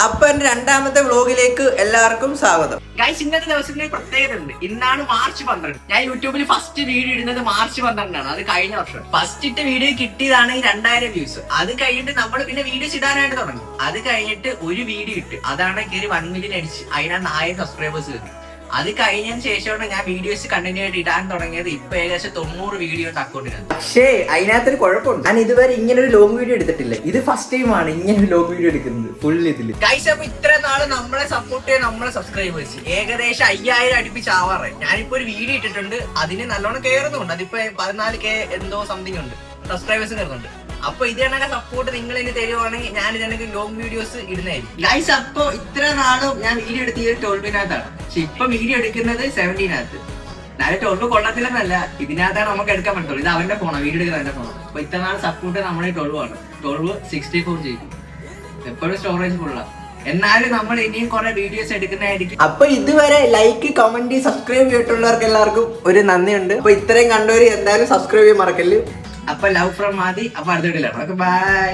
അപ്പൊ എന്റെ രണ്ടാമത്തെ വ്ലോഗിലേക്ക് എല്ലാവർക്കും സ്വാഗതം. ഗൈസ്, ഇന്നത്തെ ദിവസത്തിന് പ്രത്യേകത ഉണ്ട്. ഇന്നാണ് മാർച്ച് 12. ഞാൻ യൂട്യൂബിൽ ഫസ്റ്റ് വീഡിയോ ഇടുന്നത് മാർച്ച് 12 അത് കഴിഞ്ഞ വർഷം. ഫസ്റ്റ് ഇട്ട വീഡിയോ കിട്ടിയതാണ് ഈ 2000 വ്യൂസ്. അത് കഴിഞ്ഞിട്ട് നമ്മൾ പിന്നെ വീഡിയോസ് ഇടാനായിട്ട് തുടങ്ങി. അത് കഴിഞ്ഞിട്ട് ഒരു വീഡിയോ ഇട്ട് അതാണ് കയറി 1 മില്യൺ അടിച്ച് അതിനാണ് 1000 സബ്സ്ക്രൈബേഴ്സ് കയറി. അത് കഴിഞ്ഞതിന് ശേഷമാണ് ഞാൻ വീഡിയോസ് കണ്ടിന്യൂ ആയിട്ട് ഇടാൻ തുടങ്ങിയത്. ഇപ്പൊ ഏകദേശം 90 വീഡിയോ ഉണ്ട് അക്കൗണ്ടിനകത്ത്. പക്ഷേ അതിനകത്തൊരു കുഴപ്പമുണ്ട്. ഞാൻ ഇതുവരെ ഇങ്ങനെ ഒരു ലോങ് വീഡിയോ എടുത്തിട്ടില്ല. ഇത് ഫസ്റ്റ് ടൈമാണ് ഇങ്ങനെ ഒരു ലോങ് വീഡിയോ എടുക്കുന്നത് ഫുൾ ഇതില്. ഗൈസ്, അപ്പൊ ഇത്ര നാള് നമ്മളെ സപ്പോർട്ട് ചെയ്യാൻ നമ്മളെ സബ്സ്ക്രൈബേഴ്സ് ഏകദേശം 5000 അടുപ്പിച്ച് ആവാറായി. ഞാനിപ്പോ ഒരു വീഡിയോ ഇട്ടിട്ടുണ്ട്, അതിന് നല്ലോണം കയറുന്നുണ്ട്. അതിപ്പോ 14K എന്തോ സംതിങ് ഉണ്ട് സബ്സ്ക്രൈബേഴ്സ് കയറുന്നുണ്ട്. അപ്പൊ ഇതിനൊക്കെ സപ്പോർട്ട് നിങ്ങൾ ഇനി തരുവാണെങ്കിൽ ഞാൻ ഇതിനൊക്കെ ലോങ് വീഡിയോസ് ഇടുന്നതായിരിക്കും. ഗൈസ്, അപ്പൊ ഇത്ര നാളും ഞാൻ വീഡിയോ എടുത്തിയത് 12-നകത്താണ്. പക്ഷെ ഇപ്പൊ വീഡിയോ എടുക്കുന്നത് 17-നകത്ത്. ഞാൻ 12 കൊള്ളത്തില്ലെന്നല്ല, ഇതിനകത്താണ് നമുക്ക് എടുക്കാൻ പറ്റുള്ളൂ. ഇത് അവന്റെ ഫോണാണ്, വീഡിയോ എടുക്കുന്നത് അവന്റെ ഫോണാണ്. അപ്പൊ ഇത്ര നാൾ സപ്പോർട്ട് നമ്മുടെ 12 ആണ്. 12 64 ചെയ്യും, എപ്പോഴും സ്റ്റോറേജ് ഫുള്ളാണ്. എന്നാലും നമ്മൾ ഇനിയും കുറെ വീഡിയോസ് എടുക്കുന്നതായിരിക്കും. അപ്പൊ ഇതുവരെ ലൈക്ക്, കമന്റ്, സബ്സ്ക്രൈബ് ചെയ്തിട്ടുള്ളവർക്ക് എല്ലാവർക്കും ഒരു നന്ദിയുണ്ട്. അപ്പൊ ഇത്രയും കണ്ടവര് എന്തായാലും സബ്സ്ക്രൈബ് ചെയ്യാൻ മറക്കല്ല്. അപ്പൊ ലവ് ഫ്രം ആദി. അപ്പൊ അടുത്ത വീഡിയോയിലാണ്. ബൈ.